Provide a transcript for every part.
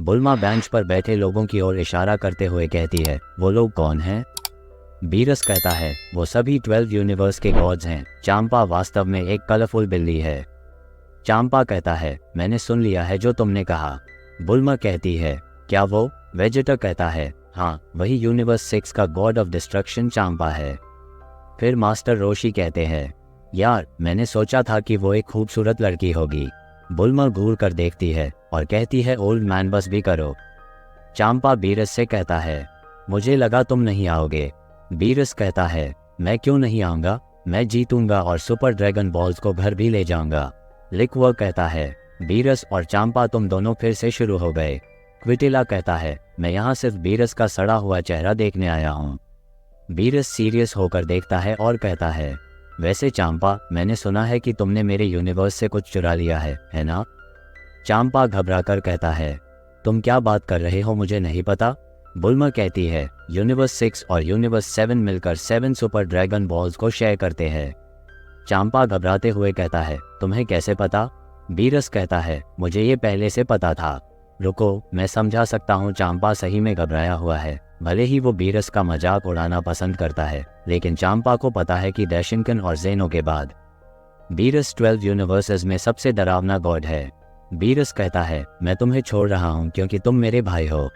बुल्मा bench पर बैठे लोगों की ओर इशारा करते हुए कहती है, वो लोग कौन हैं? बीरस कहता है, वो सभी 12 यूनिवर्स के गॉड्स हैं। चांपा वास्तव में एक कलरफुल बिल्ली है। चांपा कहता है, मैंने सुन लिया है जो तुमने कहा। बुल्मा कहती है, क्या वो? वेजेटा कहता है, हाँ, वही यूनिवर्स 6 का गॉड ऑफ डिस्ट्रक्शन चांपा है। फिर मास्टर रोशी कहते हैं, यार, मैंने सोचा था कि वो एक खूबसूरत लड़की होगी। बुल्मा घूर कर देखती है और कहती है, ओल्ड मैन बस भी करो। चांपा बीरस से कहता है, मुझे लगा तुम नहीं आओगे। बीरस कहता है, मैं क्यों नहीं आऊँगा, मैं जीतूंगा और सुपर ड्रैगन बॉल्स को घर भी ले जाऊंगा। लिक्वर कहता है, बीरस और चांपा तुम दोनों फिर से शुरू हो गए। क्विटिला कहता है, मैं यहाँ सिर्फ बीरस का सड़ा हुआ चेहरा देखने आया हूँ। बीरस सीरियस होकर देखता है और कहता है, वैसे चांपा, मैंने सुना है कि तुमने मेरे यूनिवर्स से कुछ चुरा लिया है ना? चांपा घबराकर कहता है, तुम क्या बात कर रहे हो, मुझे नहीं पता। बुल्मा कहती है, यूनिवर्स 6 और यूनिवर्स 7 मिलकर 7 सुपर ड्रैगन बॉल्स को शेयर करते हैं। चांपा घबराते हुए कहता है, तुम्हें कैसे पता? बीरस कहता है, मुझे ये पहले से पता था। रुको, मैं समझा सकता हूँ। चांपा सही में घबराया हुआ है। भले ही वो बीरस का मजाक उड़ाना पसंद करता है, लेकिन चांपा को पता है कि डैशिंकन और जेनो के बाद बीरस 12 यूनिवर्सेस में सबसे डरावना गॉड है। बीरस कहता है, मैं तुम्हें छोड़ रहा हूँ क्योंकि तुम मेरे भाई हो,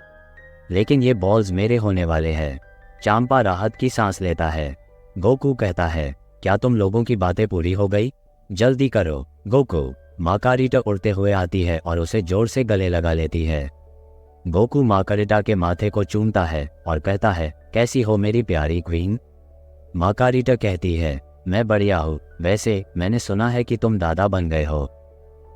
लेकिन ये बॉल्स मेरे होने वाले हैं। चांपा राहत की सांस लेता है। गोकू कहता है, क्या तुम लोगों की बातें पूरी हो गई? जल्दी करो गोकू। माकारिटा उड़ते हुए आती है और उसे जोर से गले लगा लेती है। गोकू माकारिटा के माथे को चूमता है और कहता है, कैसी हो मेरी प्यारी क्वीन? माकारिटा कहती है, मैं बढ़िया हूँ। वैसे मैंने सुना है कि तुम दादा बन गए हो।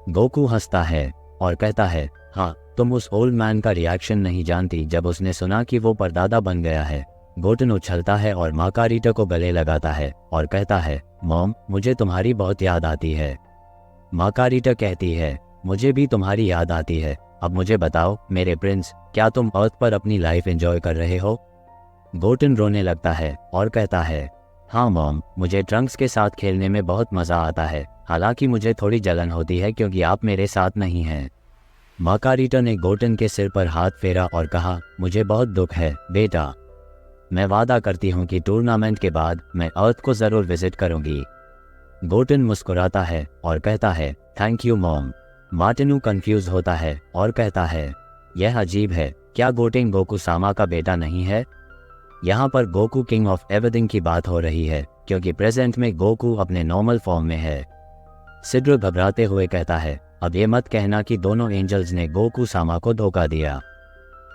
गोकू हंसता है और कहता है, हाँ, तुम उस ओल्ड मैन का रिएक्शन नहीं जानती जब उसने सुना कि वो परदादा बन गया है। गोटन उछलता है और माकारिटा को गले लगाता है और कहता है, मॉम, मुझे तुम्हारी बहुत याद आती है। माकारिटा कहती है, मुझे भी तुम्हारी याद आती है। अब मुझे बताओ मेरे प्रिंस, क्या तुम अर्थ पर अपनी लाइफ एंजॉय कर रहे हो? गोटन रोने लगता है और कहता है, हाँ मॉम, मुझे ट्रंक्स के साथ खेलने में बहुत मज़ा आता है। हालांकि मुझे थोड़ी जलन होती है क्योंकि आप मेरे साथ नहीं हैं। माकारिटा ने गोटन के सिर पर हाथ फेरा और कहा, मुझे बहुत दुख है बेटा। मैं वादा करती हूँ कि टूर्नामेंट के बाद मैं अर्थ को ज़रूर विजिट करूँगी। गोटन मुस्कुराता है और कहता है, थैंक यू मॉम। मार्टिनू कंफ्यूज होता है और कहता है, यह अजीब है, क्या गोटेन गोकू सामा का बेटा नहीं है? यहाँ पर गोकू किंग ऑफ एवरीथिंग की बात हो रही है क्योंकि प्रेजेंट में गोकू अपने नॉर्मल फॉर्म में है। सिड्र घबराते हुए कहता है, अब ये मत कहना कि दोनों एंजल्स ने गोकू सामा को धोखा दिया।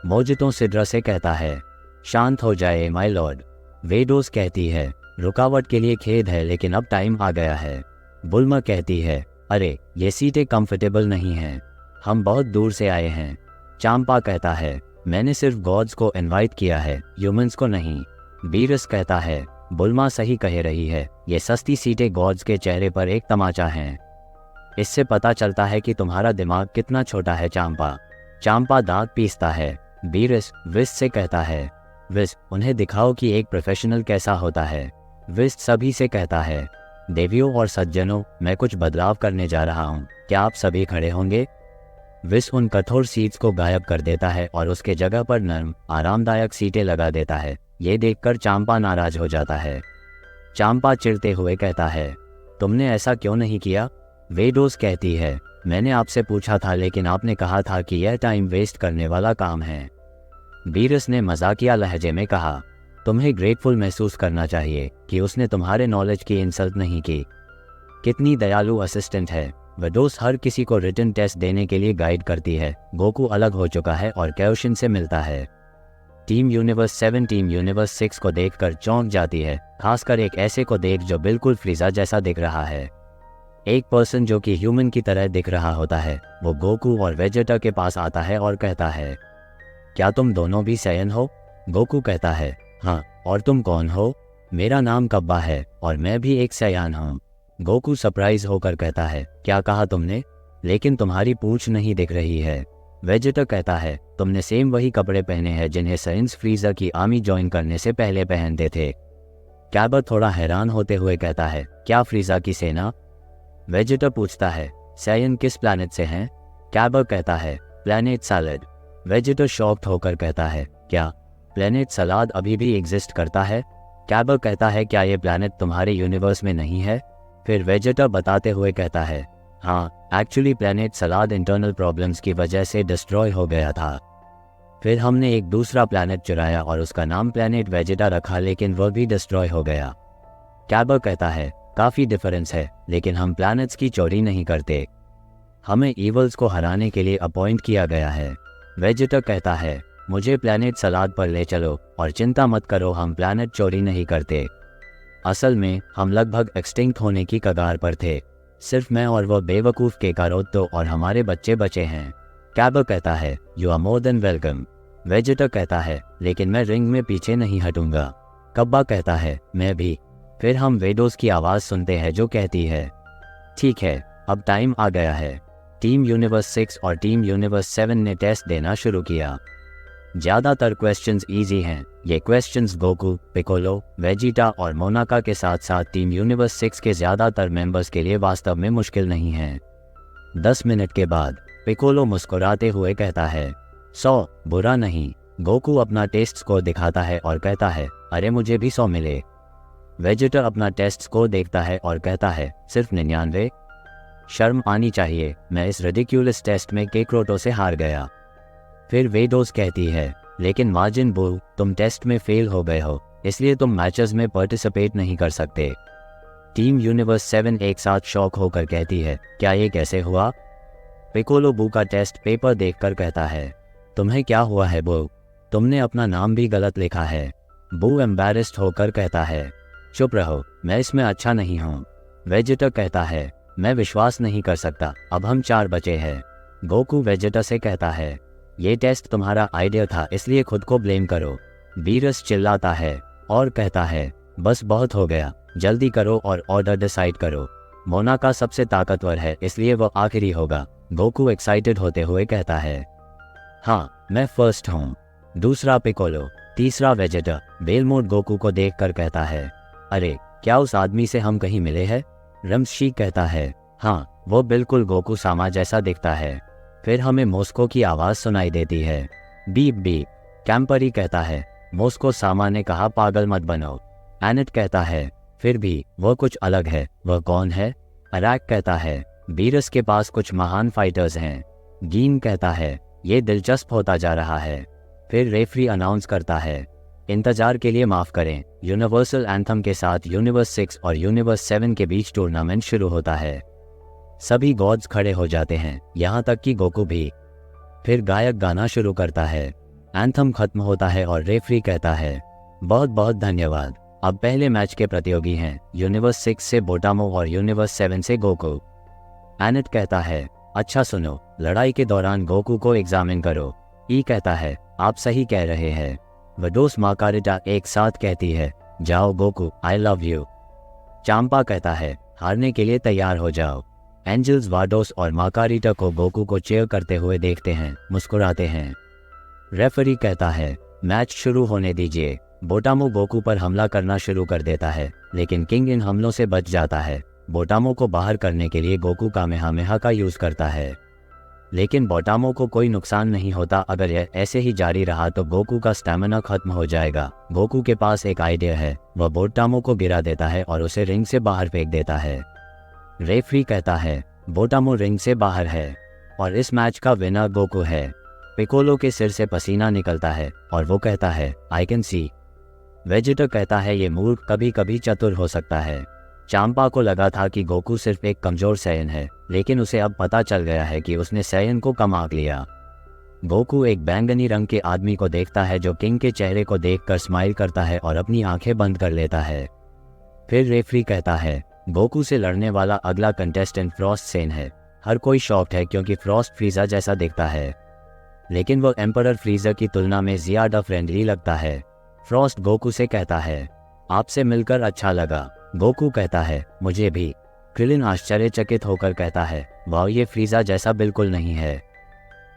मोजितो सिड्रा से कहता है, शांत हो जाए माय लॉर्ड। वेडोस कहती है, रुकावट के लिए खेद है लेकिन अब टाइम आ गया है। बुल्मा कहती है, अरे ये सीटें कंफर्टेबल नहीं हैं, हम बहुत दूर से आए हैं। चांपा कहता है, मैंने सिर्फ गॉड्स को इनवाइट किया है, ह्यूमंस को नहीं। बीरस कहता है, बुल्मा सही कह रही है, ये सस्ती सीटें गॉड्स के चेहरे पर एक तमाचा हैं। इससे पता चलता है कि तुम्हारा दिमाग कितना छोटा है चांपा। चांपा दांत पीसता है। बीरस विस्ट से कहता है, विस्ट, उन्हें दिखाओ कि एक प्रोफेशनल कैसा होता है। विस्ट सभी से कहता है, देवियों और सज्जनों, मैं कुछ बदलाव करने जा रहा हूँ, क्या आप सभी खड़े होंगे? विस्ट उन कठोर सीट्स को गायब कर देता है और उसके जगह पर नर्म, आरामदायक सीटें लगा देता है। ये देखकर चांपा नाराज हो जाता है। चांपा चिढ़ते हुए कहता है, तुमने ऐसा क्यों नहीं किया? वेडोस कहती है, मैंने आपसे पूछा था लेकिन आपने कहा था कि यह टाइम वेस्ट करने वाला काम है। बीरस ने मजाकिया लहजे में कहा, तुम्हें ग्रेटफुल महसूस करना चाहिए कि उसने तुम्हारे नॉलेज की इंसल्ट नहीं की। कितनी दयालु असिस्टेंट है। वेडोस हर किसी को रिटन टेस्ट देने के लिए गाइड करती है। गोकू अलग हो चुका है और क्योशिन से मिलता है। टीम यूनिवर्स 7 टीम यूनिवर्स 6 को देखकर चौंक जाती है, खासकर एक ऐसे को देख जो बिल्कुल फ्रीजा जैसा दिख रहा है। एक पर्सन जो कि ह्यूमन की तरह दिख रहा होता है, वो गोकू और वेजेटा के पास आता है और कहता है, क्या तुम दोनों भी सैयन हो? गोकू कहता है, हाँ, और तुम कौन हो? मेरा नाम कब्बा है और मैं भी एक सयान हूँ। गोकू सरप्राइज होकर कहता है, क्या कहा तुमने? लेकिन तुम्हारी पूंछ नहीं दिख रही है। वेजेटा कहता है, तुमने सेम वही कपड़े पहने हैं जिन्हें साइंस फ्रीजा की आर्मी ज्वाइन करने से पहले पहनते थे। कैबर थोड़ा हैरान होते हुए कहता है, क्या फ्रीजा की सेना? वेजेटा पूछता है, सैयन किस प्लैनेट से हैं? कैबर कहता है, प्लैनेट सैलड। वेजिटा शॉक्ड होकर कहता है, क्या प्लेनेट सलाद अभी भी एग्जिस्ट करता है? कैबर कहता है, क्या ये प्लैनेट तुम्हारे यूनिवर्स में नहीं है? फिर वेजिटा बताते हुए कहता है, हाँ, एक्चुअली प्लैनेट सलाद इंटरनल प्रॉब्लम्स की वजह से डिस्ट्रॉय हो गया था। फिर हमने एक दूसरा प्लैनेट चुराया और उसका नाम प्लैनेट वेजिटा रखा, लेकिन वह भी डिस्ट्रॉय हो गया। कैबर कहता है, काफ़ी डिफरेंस है, लेकिन हम प्लैनेट्स की चोरी नहीं करते। हमें ईवल्स को हराने के लिए अपॉइंट किया गया है। वेजिटा कहता है, मुझे प्लैनेट सलाद पर ले चलो और चिंता मत करो, हम प्लैनेट चोरी नहीं करते। असल में हम लगभग एक्सटिंक्ट होने की कगार पर थे। सिर्फ मैं और वह बेवकूफ़ केकारोत्तो और हमारे बच्चे बचे हैं। कैबर कहता है, you are more than welcome. Vegeta कहता है, लेकिन मैं रिंग में पीछे नहीं हटूंगा। कब्बा कहता है, मैं भी। फिर हम वेडोस की आवाज़ सुनते हैं जो कहती है, ठीक है, अब टाइम आ गया है। टीम यूनिवर्स 6 और टीम यूनिवर्स 7 ने टेस्ट देना शुरू किया। ज़्यादातर क्वेश्चंस इजी हैं। ये क्वेश्चंस गोकू, पिकोलो, वेजिटा और मोनाका के साथ साथ टीम यूनिवर्स 6 के ज़्यादातर मेंबर्स के लिए वास्तव में मुश्किल नहीं हैं। 10 मिनट के बाद पिकोलो मुस्कुराते हुए कहता है, 100 बुरा नहीं। गोकू अपना टेस्ट स्कोर दिखाता है और कहता है, अरे मुझे भी 100 मिले। वेजिटा अपना टेस्ट स्कोर देखता है और कहता है, सिर्फ 99। शर्म आनी चाहिए, मैं इस रिडिक्यूलस टेस्ट में केक्रोटो से हार गया। फिर वेडोस कहती है, लेकिन मार्जिन बू, तुम टेस्ट में फेल हो गए हो, इसलिए तुम मैचेस में पार्टिसिपेट नहीं कर सकते। टीम यूनिवर्स 7 एक साथ शॉक होकर कहती है, क्या ये कैसे हुआ? पिकोलो बू का टेस्ट पेपर देखकर कहता है, तुम्हें क्या हुआ है बू? तुमने अपना नाम भी गलत लिखा है। बू एम्बैरेस्ड होकर कहता है, चुप रहो, मैं इसमें अच्छा नहीं हूँ। वेजिटा कहता है, मैं विश्वास नहीं कर सकता, अब हम 4 बचे हैं। गोकू वेजिटा से कहता है, ये टेस्ट तुम्हारा आइडिया था, इसलिए खुद को ब्लेम करो। बीरस चिल्लाता है और कहता है, बस बहुत हो गया, जल्दी करो और ऑर्डर डिसाइड करो। मोनाका सबसे ताकतवर है, इसलिए वह आखिरी होगा। गोकू एक्साइटेड होते हुए कहता है, हाँ, मैं फर्स्ट हूँ। दूसरा पिकोलो, तीसरा वेजिटा। बेलमोट गोकू को देखकर कहता है, अरे क्या उस आदमी से हम कहीं मिले हैं? रम्शी कहता है, हाँ, वो बिल्कुल गोकू सामा जैसा दिखता है। फिर हमें मॉस्को की आवाज़ सुनाई देती है, बीप बीप। कैंपरी कहता है, मॉस्को सामा ने कहा पागल मत बनो। एनेट कहता है, फिर भी वह कुछ अलग है, वह कौन है? अरैक कहता है, बीरस के पास कुछ महान फाइटर्स हैं। गीन कहता है, ये दिलचस्प होता जा रहा है। फिर रेफरी अनाउंस करता है, इंतजार के लिए माफ़ करें, यूनिवर्सल एंथम के साथ यूनिवर्स 6 और यूनिवर्स 7 के बीच टूर्नामेंट शुरू होता है। सभी गॉड्स खड़े हो जाते हैं, यहाँ तक कि गोकू भी। फिर गायक गाना शुरू करता है। एंथम खत्म होता है और रेफरी कहता है, बहुत बहुत धन्यवाद। अब पहले मैच के प्रतियोगी हैं यूनिवर्स 6 से बोटामो और यूनिवर्स 7 से गोकू। एनेट कहता है, अच्छा सुनो, लड़ाई के दौरान गोकू को एग्जामिन करो। ई कहता है, आप सही कह रहे हैं। वडोस माकारिटा एक साथ कहती है, जाओ Goku, I love you. Champa कहता है, हारने के लिए तैयार हो जाओ। एंजल्स वाडोस और माकारिटा को गोकू को चेयर करते हुए देखते हैं, मुस्कुराते हैं। रेफरी कहता है, मैच शुरू होने दीजिए। बोटामो गोकू पर हमला करना शुरू कर देता है, लेकिन किंग इन हमलों से बच जाता है। बोटामो को बाहर करने के लिए गोकू कामेहामेहा का यूज करता है, लेकिन बोटामो को कोई नुकसान नहीं होता। अगर यह ऐसे ही जारी रहा तो गोकू का स्टैमिना खत्म हो जाएगा। गोकू के पास एक आइडिया है, वह बोटामो को गिरा देता है और उसे रिंग से बाहर फेंक देता है। रेफरी कहता है, बोटामो रिंग से बाहर है और इस मैच का विनर गोकू है। पिकोलो के सिर से पसीना निकलता है और वो कहता है, आई कैन सी। वेजिटा कहता है, ये मूर्ख कभी कभी चतुर हो सकता है। चांपा को लगा था कि गोकू सिर्फ एक कमजोर सैयन है, लेकिन उसे अब पता चल गया है कि उसने सैयन को कम आंक लिया। गोकू एक बैंगनी रंग के आदमी को देखता है जो किंग के चेहरे को देखकर स्माइल करता है और अपनी आंखें बंद कर लेता है। फिर रेफरी कहता है, गोकू से लड़ने वाला अगला कंटेस्टेंट फ्रॉस्ट सेन है। हर कोई शॉक्ड है क्योंकि फ्रॉस्ट फ्रीजा जैसा दिखता है, लेकिन वो एम्परर फ्रीजर की तुलना में ज्यादा फ्रेंडली लगता है। फ्रॉस्ट गोकू से कहता है, आपसे मिलकर अच्छा लगा। गोकू कहता है, मुझे भी। क्रिलिन आश्चर्यचकित होकर कहता है, वाह, ये फ्रीजा जैसा बिल्कुल नहीं है।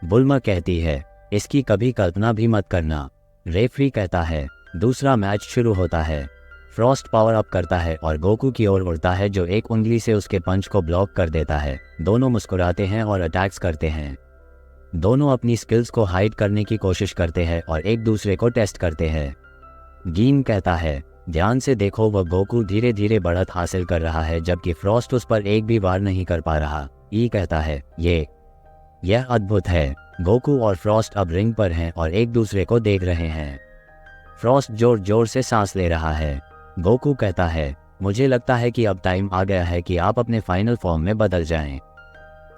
बुल्मा कहती है, इसकी कभी कल्पना भी मत करना। रेफरी कहता है, दूसरा मैच शुरू होता है। फ्रॉस्ट पावर अप करता है और गोकू की ओर उड़ता है जो एक उंगली से उसके पंच को ब्लॉक कर देता है। दोनों मुस्कुराते हैं और अटैक्स करते हैं। दोनों अपनी स्किल्स को हाइड करने की कोशिश करते हैं और एक दूसरे को टेस्ट करते हैं। गीन कहता है, ध्यान से देखो, वह गोकू धीरे धीरे बढ़त हासिल कर रहा है जबकि फ्रॉस्ट उस पर एक भी वार नहीं कर पा रहा। ई कहता है, यह अद्भुत है। गोकू और फ्रॉस्ट अब रिंग पर हैं और एक दूसरे को देख रहे हैं। फ्रॉस्ट जोर जोर से सांस ले रहा है। गोकू कहता है, मुझे लगता है कि अब टाइम आ गया है कि आप अपने फाइनल फॉर्म में बदल जाएं।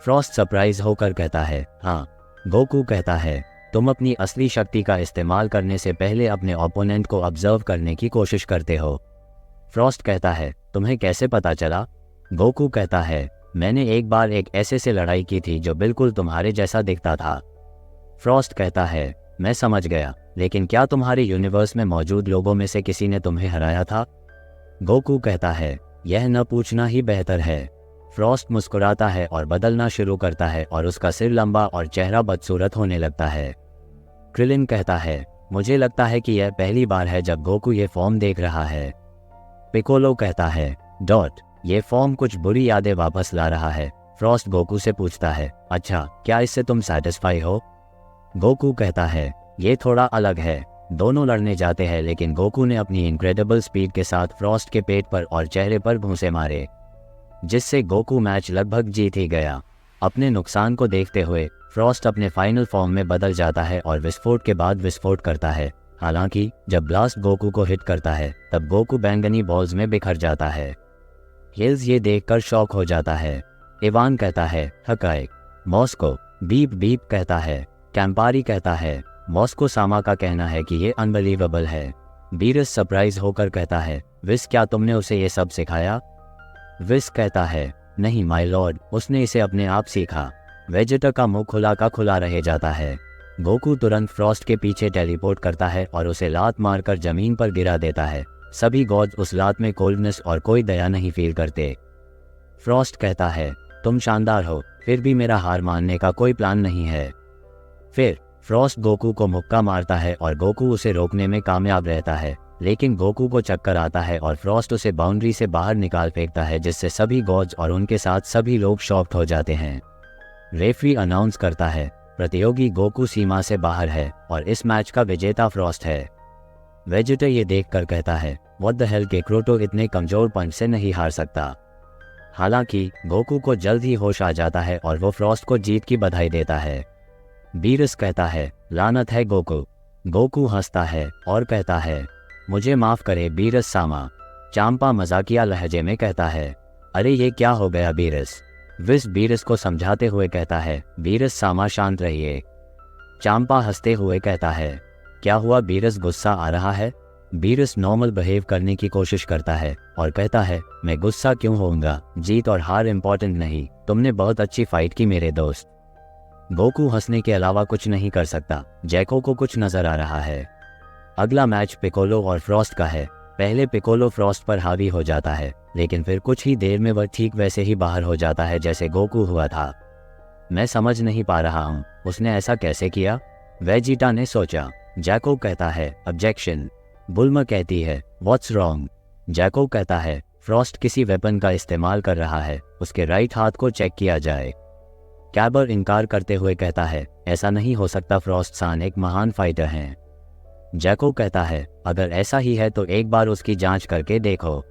फ्रॉस्ट सरप्राइज होकर कहता है, हाँ। गोकू कहता है, तुम अपनी असली शक्ति का इस्तेमाल करने से पहले अपने ओपोनेंट को ऑब्जर्व करने की कोशिश करते हो। फ्रॉस्ट कहता है, तुम्हें कैसे पता चला? गोकू कहता है, मैंने एक बार एक ऐसे से लड़ाई की थी जो बिल्कुल तुम्हारे जैसा दिखता था। फ्रॉस्ट कहता है, मैं समझ गया, लेकिन क्या तुम्हारे यूनिवर्स में मौजूद लोगों में से किसी ने तुम्हें हराया था? गोकू कहता है, यह न पूछना ही बेहतर है। फ्रॉस्ट मुस्कुराता है और बदलना शुरू करता है और उसका सिर लंबा और चेहरा बदसूरत होने लगता है। क्रिलिन कहता है, मुझे लगता है कि यह पहली बार है जब गोकू ये फॉर्म देख रहा है। पिकोलो कहता है, ये फॉर्म कुछ बुरी यादें वापस ला रहा है। फ्रॉस्ट गोकू से पूछता है, अच्छा, क्या इससे तुम सेटिस्फाई हो? गोकू कहता है, ये थोड़ा अलग है। दोनों लड़ने जाते हैं लेकिन गोकू ने अपनी इनक्रेडिबल स्पीड के साथ फ्रॉस्ट के पेट पर और चेहरे पर घूंसे मारे, जिससे गोकू मैच लगभग जीत ही गया। अपने नुकसान को देखते हुए फ्रॉस्ट अपने फाइनल फॉर्म में बदल जाता है और विस्फोट के बाद विस्फोट करता है। हालांकि जब ब्लास्ट गोकू को हिट करता है तब गोकू बैंगनी बॉल्स में बिखर जाता है। हिल्स ये देखकर शॉक हो जाता है। इवान कहता है, हकाइक। मॉस्को बीप बीप कहता है। कैंपारी कहता है, मॉस्को सामा का कहना है कि ये अनबिलीवेबल है। बीरस सरप्राइज होकर कहता है, विस, क्या तुमने उसे ये सब सिखाया? विस कहता है, नहीं माय लॉर्ड, उसने इसे अपने आप सीखा। वेजिटा का मुंह खुला का खुला रह जाता है। गोकू तुरंत फ्रॉस्ट के पीछे टेलीपोर्ट करता है और उसे लात मारकर जमीन पर गिरा देता है। सभी गॉड्स उस लात में कोल्डनेस और कोई दया नहीं फील करते। फ्रॉस्ट कहता है, तुम शानदार हो, फिर भी मेरा हार मानने का कोई प्लान नहीं है। फिर फ्रॉस्ट गोकू को मुक्का मारता है और गोकू उसे रोकने में कामयाब रहता है, लेकिन गोकू को चक्कर आता है और फ्रॉस्ट उसे बाउंड्री से बाहर निकाल फेंकता है, जिससे सभी गॉड्स और उनके साथ सभी लोग शॉक्ड हो जाते हैं। रेफरी अनाउंस करता है, प्रतियोगी गोकू सीमा से बाहर है और इस मैच का विजेता फ्रॉस्ट है। वेजिटा ये देखकर कहता है, व्हाट द हेल, के क्रोटो इतने कमजोर पंच से नहीं हार सकता। हालांकि गोकू को जल्द ही होश आ जाता है और वो फ्रॉस्ट को जीत की बधाई देता है। बीरस कहता है, लानत है गोकू। गोकू हंसता है और कहता है, मुझे माफ करे बीरस सामा। चांपा मजाकिया लहजे में कहता है, अरे ये क्या हो गया बीरस? विस बीरस को समझाते हुए कहता है, बीरस सामा शांत रहिए। चांपा हंसते हुए कहता है, क्या हुआ बीरस, गुस्सा आ रहा है? बीरस नॉर्मल बिहेव करने की कोशिश करता है और कहता है, मैं गुस्सा क्यों होऊंगा, जीत और हार इंपॉर्टेंट नहीं, तुमने बहुत अच्छी फाइट की मेरे दोस्त। गोकू हंसने के अलावा कुछ नहीं कर सकता। जैको को कुछ नजर आ रहा है। अगला मैच पिकोलो और फ्रॉस्ट का है। पहले पिकोलो फ्रॉस्ट पर हावी हो जाता है, लेकिन फिर कुछ ही देर में वह ठीक वैसे ही बाहर हो जाता है जैसे गोकू हुआ था। मैं समझ नहीं पा रहा हूँ, उसने ऐसा कैसे किया? वेजिटा ने सोचा। जैको कहता है, ऑब्जेक्शन। बुल्मा कहती है, व्हाट्स रॉन्ग? जैको कहता है, फ्रॉस्ट किसी वेपन का इस्तेमाल कर रहा है, उसके राइट हाथ को चेक किया जाए। कैबर इनकार करते हुए कहता है, ऐसा नहीं हो सकता, फ्रॉस्ट सान एक महान फाइटर हैं। जैको कहता है, अगर ऐसा ही है तो एक बार उसकी जांच करके देखो।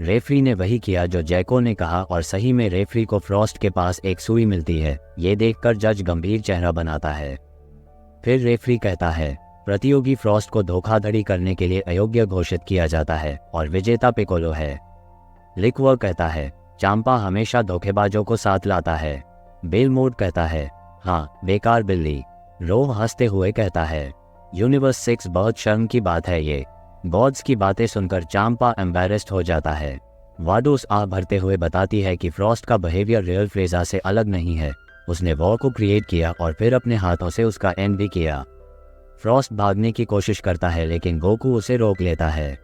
रेफरी ने वही किया जो जैको ने कहा और सही में रेफरी को फ्रॉस्ट के पास एक सुई मिलती है। ये देखकर जज गंभीर चेहरा बनाता है। फिर रेफरी कहता है, प्रतियोगी फ्रॉस्ट को धोखाधड़ी करने के लिए अयोग्य घोषित किया जाता है और विजेता पिकोलो है। लिक्वर कहता है, चांपा हमेशा धोखेबाजों को साथ लाता है। बेलमोड कहता है, हाँ, बेकार बिल्ली। रोह हंसते हुए कहता है, यूनिवर्स 6 बहुत शर्म की बात है ये। गॉड्स की बातें सुनकर चांपा एम्बैरेस्ड हो जाता है। वाडोस आह भरते हुए बताती है कि फ्रॉस्ट का बिहेवियर रियल फ्रेजा से अलग नहीं है। उसने वॉर को क्रिएट किया और फिर अपने हाथों से उसका एंड भी किया। फ्रॉस्ट भागने की कोशिश करता है लेकिन गोकू उसे रोक लेता है।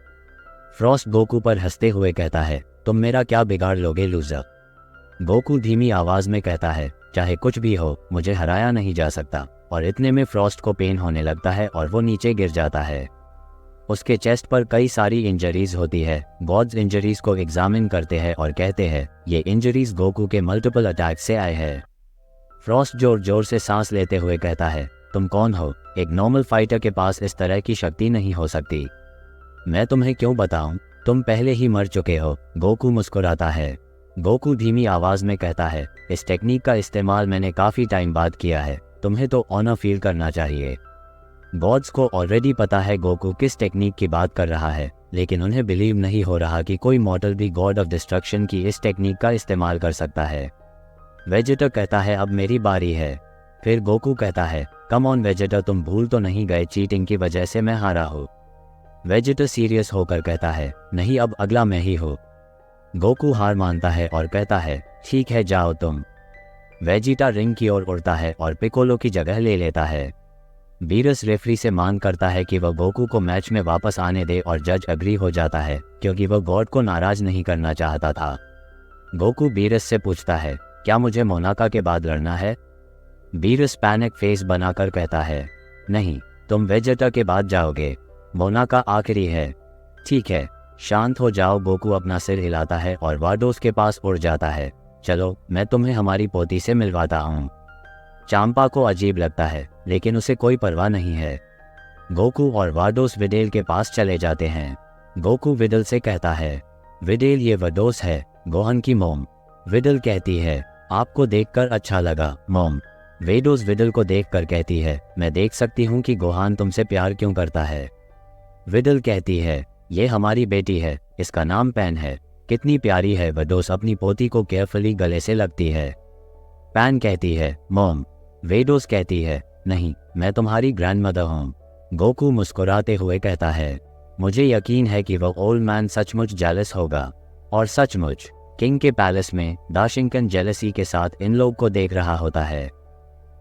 फ्रॉस्ट गोकू पर हंसते हुए कहता है, तुम मेरा क्या बिगाड़ लोगे लूजर? गोकू धीमी आवाज में कहता है, चाहे कुछ भी हो, मुझे हराया नहीं जा सकता। और इतने में फ्रॉस्ट को पेन होने लगता है और वो नीचे गिर जाता है। उसके चेस्ट पर कई सारी इंजरीज होती है। गॉड्स इंजरीज को एग्जामिन करते हैं और कहते हैं, ये इंजरीज गोकू के मल्टीपल अटैक से आए हैं। फ्रॉस्ट जोर जोर से सांस लेते हुए कहता है, तुम कौन हो? एक नॉर्मल फाइटर के पास इस तरह की शक्ति नहीं हो सकती। मैं तुम्हें क्यों बताऊं? तुम पहले ही मर चुके हो। गोकू मुस्कुराता है। गोकू धीमी आवाज में कहता है, इस टेक्निक का इस्तेमाल मैंने काफी टाइम बाद किया है, तुम्हें तो ऑनर फील करना चाहिए। गॉड्स को ऑलरेडी पता है गोकू किस टेक्निक की बात कर रहा है, लेकिन उन्हें बिलीव नहीं हो रहा कि कोई मॉडल भी गॉड ऑफ डिस्ट्रक्शन की इस टेक्निक का इस्तेमाल कर सकता है। वेजिटा कहता है, अब मेरी बारी है। फिर गोकू कहता है, कम ऑन वेजिटा, तुम भूल तो नहीं गए चीटिंग की वजह से मैं हारा हूँ? वेजिटा सीरियस होकर कहता है, नहीं, अब अगला मैं ही हूँ। गोकू हार मानता है और कहता है, ठीक है, जाओ तुम। वेजिटा रिंग की ओर उड़ता है और पिकोलो की जगह ले लेता है। बीरस रेफरी से मांग करता है कि वह गोकू को मैच में वापस आने दे और जज अग्री हो जाता है क्योंकि वह गॉड को नाराज नहीं करना चाहता था। गोकू बीरस से पूछता है, क्या मुझे मोनाका के बाद लड़ना है? बीरस पैनिक फेस बनाकर कहता है, नहीं, तुम वेजिटा के बाद जाओगे, मोनाका आखिरी है। ठीक है, शांत हो जाओ। गोकू अपना सिर हिलाता है और वाडोस के पास उड़ जाता है। चलो, मैं तुम्हें हमारी पोती से मिलवाता हूँ। चांपा को अजीब लगता है, लेकिन उसे कोई परवाह नहीं है। गोकू और वाडोस विडेल के पास चले जाते हैं। गोकू विडल से कहता है, विडेल, ये वाडोस है, गोहन की मोम। विडल कहती है, आपको देखकर अच्छा लगा मोम। वेडोस विडल को देखकर कहती है, मैं देख सकती हूँ कि गोहान तुमसे प्यार क्यों करता है। विडल कहती है, ये हमारी बेटी है, इसका नाम पैन है, कितनी प्यारी है। वेडोस अपनी पोती को केयरफुली गले से लगती है। पैन कहती है, मॉम। वेडोस कहती है, नहीं, मैं तुम्हारी ग्रैंडमदर हूँ। गोकू मुस्कुराते हुए कहता है, मुझे यकीन है कि वह ओल्ड मैन सचमुच जेलस होगा। और सचमुच किंग के पैलेस में दाशिंकन जेलसी के साथ इन लोग को देख रहा होता है।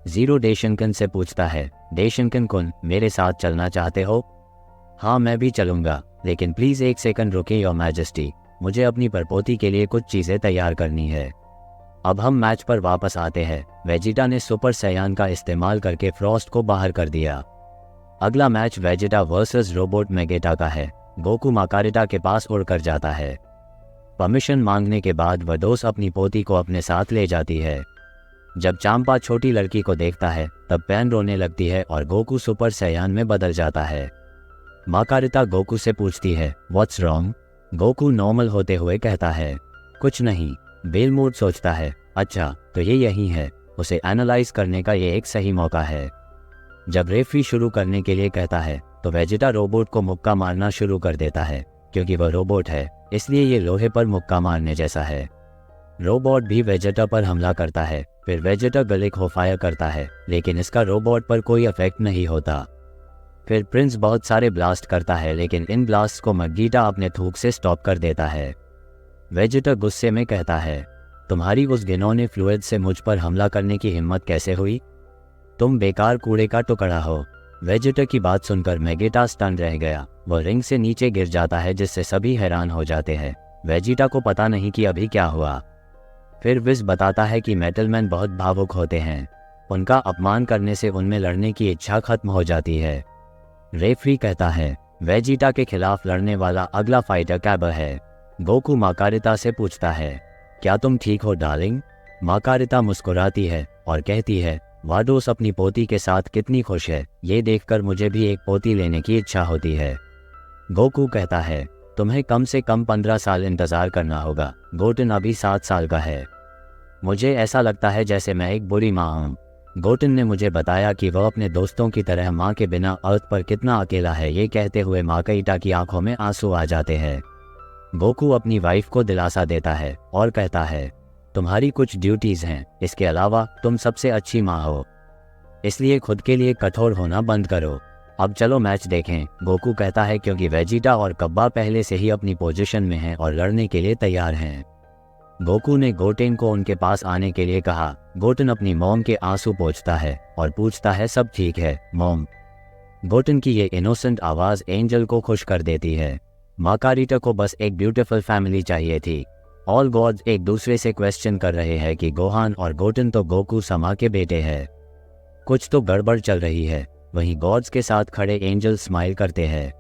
जीरो डेशंकन से पूछता है, डेशंकन कुन, मेरे साथ चलना चाहते हो? हाँ, मैं भी चलूंगा, लेकिन प्लीज एक सेकंड रुके योर मैजेस्टी, मुझे अपनी परपोती के लिए कुछ चीजें तैयार करनी है। अब हम मैच पर वापस आते हैं। वेजिटा ने सुपर सैयान का इस्तेमाल करके फ्रॉस्ट को बाहर कर दिया। अगला मैच वेजिटा वर्सेस रोबोट मेगेटा का है। गोकू माकारिटा के पास उड़कर जाता है। परमिशन मांगने के बाद वडोस अपनी पोती को अपने साथ ले जाती है। जब चांपा छोटी लड़की को देखता है तब पैन रोने लगती है और गोकू सुपर सैयान में बदल जाता है। माकारिता गोकू से पूछती है, व्हाट्स रॉन्ग? गोकू नॉर्मल होते हुए कहता है, कुछ नहीं। बेलमूड सोचता है, अच्छा तो ये यही है, उसे एनालाइज करने का ये एक सही मौका है। जब रेफरी शुरू करने के लिए कहता है तो वेजिटा रोबोट को मुक्का मारना शुरू कर देता है। क्योंकि वह रोबोट है इसलिए ये लोहे पर मुक्का मारने जैसा है। रोबोट भी वेजिटा पर हमला करता है। फिर वेजिटा गले को फायर करता है, लेकिन इसका रोबोट पर कोई इफेक्ट नहीं होता। फिर प्रिंस बहुत सारे ब्लास्ट करता है, लेकिन इन ब्लास्ट को मगीटा अपने थूक से स्टॉप कर देता है। वेजिटा गुस्से में कहता है, तुम्हारी उस घिनौने फ्लूइड से मुझ पर हमला करने की हिम्मत कैसे हुई? तुम बेकार कूड़े का टुकड़ा हो। वेजिटा की बात सुनकर मेगेटा स्टन रह गया। वह रिंग से नीचे गिर जाता है, जिससे सभी हैरान हो जाते हैं। वेजिटा को पता नहीं कि अभी क्या हुआ। फिर विज बताता है कि मेटलमैन बहुत भावुक होते हैं, उनका अपमान करने से उनमें लड़ने की इच्छा खत्म हो जाती है। रेफरी कहता है, वेजिटा के खिलाफ लड़ने वाला अगला फाइटर कैबर है। गोकू माकारिता से पूछता है, क्या तुम ठीक हो डार्लिंग? माकारिता मुस्कुराती है और कहती है, वाडोस अपनी पोती के साथ कितनी खुश है, ये देखकर मुझे भी एक पोती लेने की इच्छा होती है। गोकू कहता है, तुम्हें कम से कम 15 साल इंतजार करना होगा, गोटन अभी 7 साल का है। मुझे ऐसा लगता है जैसे मैं एक बुरी माँ हूँ। गोटन ने मुझे बताया कि वह अपने दोस्तों की तरह माँ के बिना अर्थ पर कितना अकेला है। ये कहते हुए माकारिटा की आंखों में आंसू आ जाते हैं। गोकू अपनी वाइफ को दिलासा देता है और कहता है, तुम्हारी कुछ ड्यूटीज हैं, इसके अलावा तुम सबसे अच्छी माँ हो, इसलिए खुद के लिए कठोर होना बंद करो। अब चलो मैच देखें। गोकू कहता है क्योंकि वेजिटा और कब्बा पहले से ही अपनी पोजीशन में हैं और लड़ने के लिए तैयार हैं। गोकू ने गोटेन को उनके पास आने के लिए कहा। गोटेन अपनी मॉम के आंसू पोंछता है और पूछता है, सब ठीक है मॉम? गोटेन की ये इनोसेंट आवाज एंजल को खुश कर देती है। माकारिटा को बस एक ब्यूटीफुल फैमिली चाहिए थी। ऑल गॉड्स एक दूसरे से क्वेश्चन कर रहे हैं कि गोहान और गोटेन तो गोकू समा के बेटे हैं, कुछ तो गड़बड़ चल रही है। वहीं गॉड्स के साथ खड़े एंजल स्माइल करते हैं।